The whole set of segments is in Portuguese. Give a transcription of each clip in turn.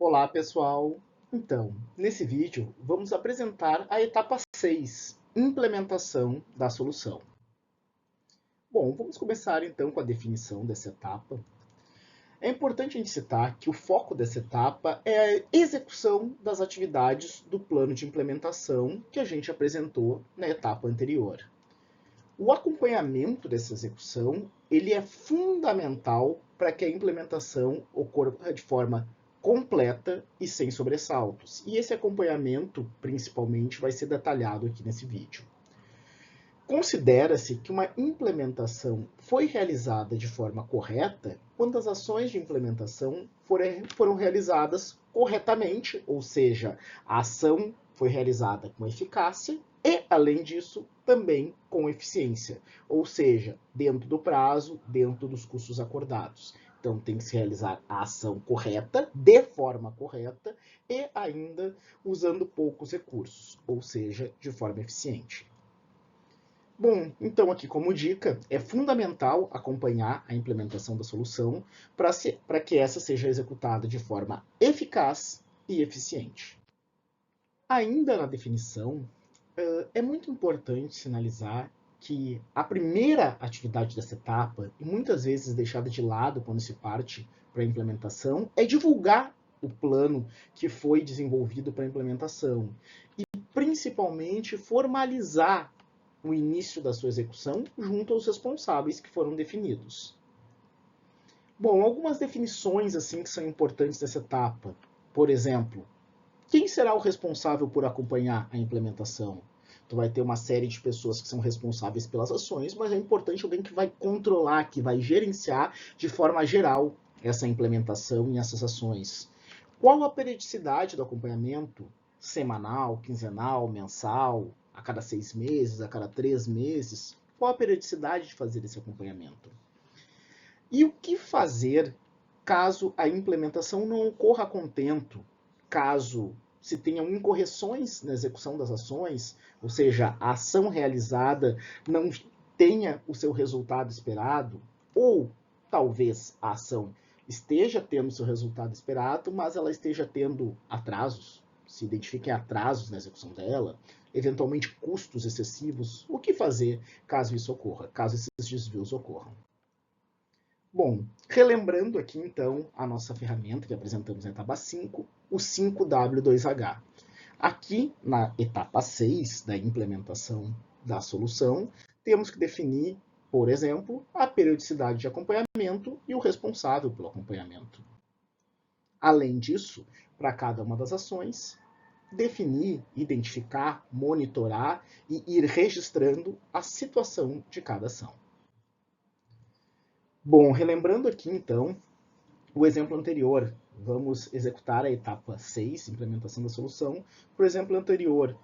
Olá, pessoal! Então, nesse vídeo, vamos apresentar a etapa 6, implementação da solução. Bom, vamos começar então com a definição dessa etapa. É importante a gente citar que o foco dessa etapa é a execução das atividades do plano de implementação que a gente apresentou na etapa anterior. O acompanhamento dessa execução ele é fundamental para que a implementação ocorra de forma completa e sem sobressaltos. E esse acompanhamento, principalmente, vai ser detalhado aqui nesse vídeo. Considera-se que uma implementação foi realizada de forma correta quando as ações de implementação foram realizadas corretamente, ou seja, a ação foi realizada com eficácia e, além disso, também com eficiência, ou seja, dentro do prazo, dentro dos custos acordados. Então, tem que se realizar a ação correta, de forma correta, e ainda usando poucos recursos, ou seja, de forma eficiente. Bom, então aqui como dica, é fundamental acompanhar a implementação da solução para que essa seja executada de forma eficaz e eficiente. Ainda na definição, é muito importante sinalizar que a primeira atividade dessa etapa, e muitas vezes deixada de lado quando se parte para a implementação, é divulgar o plano que foi desenvolvido para a implementação e principalmente formalizar o início da sua execução junto aos responsáveis que foram definidos. Bom, algumas definições assim que são importantes nessa etapa. Por exemplo, quem será o responsável por acompanhar a implementação? Tu vai ter uma série de pessoas que são responsáveis pelas ações, mas é importante alguém que vai controlar, que vai gerenciar de forma geral essa implementação e essas ações. Qual a periodicidade do acompanhamento? Semanal, quinzenal, mensal, a cada 6 meses, a cada 3 meses? Qual a periodicidade de fazer esse acompanhamento? E o que fazer caso a implementação não ocorra a contento? Caso se tenham incorreções na execução das ações, ou seja, a ação realizada não tenha o seu resultado esperado, ou talvez a ação esteja tendo o seu resultado esperado, mas ela esteja tendo atrasos, se identifiquem atrasos na execução dela, eventualmente custos excessivos. O que fazer caso isso ocorra, caso esses desvios ocorram? Bom, relembrando aqui então a nossa ferramenta que apresentamos na etapa 5, o 5W2H. Aqui na etapa 6 da implementação da solução, temos que definir, por exemplo, a periodicidade de acompanhamento e o responsável pelo acompanhamento. Além disso, para cada uma das ações, definir, identificar, monitorar e ir registrando a situação de cada ação. Bom, relembrando aqui então o exemplo anterior, vamos executar a etapa 6, implementação da solução. Por exemplo anterior,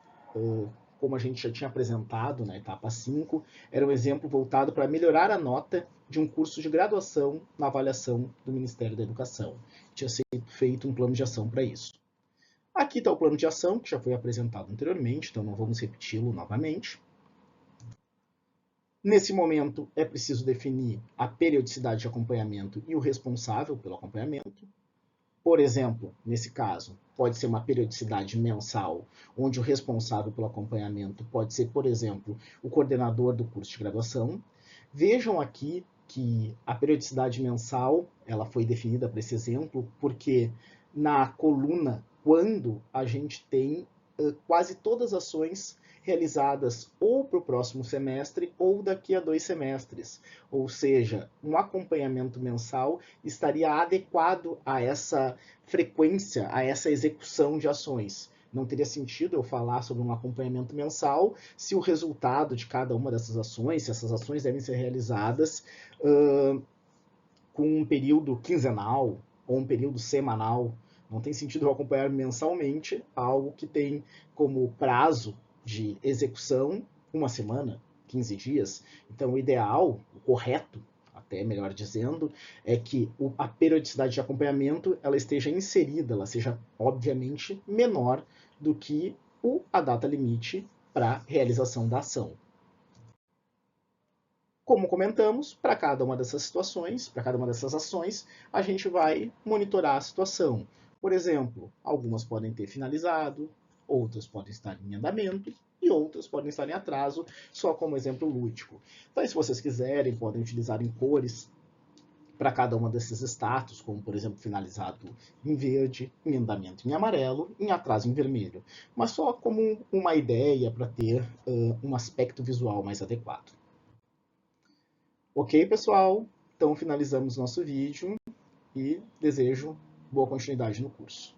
como a gente já tinha apresentado na etapa 5, era um exemplo voltado para melhorar a nota de um curso de graduação na avaliação do Ministério da Educação. Tinha sido feito um plano de ação para isso. Aqui está o plano de ação, que já foi apresentado anteriormente, então não vamos repeti-lo novamente. Nesse momento, é preciso definir a periodicidade de acompanhamento e o responsável pelo acompanhamento. Por exemplo, nesse caso, pode ser uma periodicidade mensal, onde o responsável pelo acompanhamento pode ser, por exemplo, o coordenador do curso de graduação. Vejam aqui que a periodicidade mensal ela foi definida para esse exemplo, porque na coluna, quando a gente tem quase todas as ações realizadas ou para o próximo semestre ou daqui a 2 semestres. Ou seja, um acompanhamento mensal estaria adequado a essa frequência, a essa execução de ações. Não teria sentido eu falar sobre um acompanhamento mensal se o resultado de cada uma dessas ações, se essas ações devem ser realizadas com um período quinzenal ou um período semanal. Não tem sentido eu acompanhar mensalmente algo que tem como prazo de execução uma semana, 15 dias. Então, o ideal, o correto, até melhor dizendo, é que a periodicidade de acompanhamento ela esteja inserida, ela seja, obviamente, menor do que a data limite para realização da ação. Como comentamos, para cada uma dessas situações, para cada uma dessas ações, a gente vai monitorar a situação. Por exemplo, algumas podem ter finalizado, outras podem estar em andamento e outras podem estar em atraso, só como exemplo lúdico. Então, se vocês quiserem, podem utilizar em cores para cada uma desses status, como por exemplo finalizado em verde, em andamento em amarelo, em atraso em vermelho, mas só como uma ideia para ter um aspecto visual mais adequado. Ok, pessoal? Então finalizamos nosso vídeo e desejo boa continuidade no curso.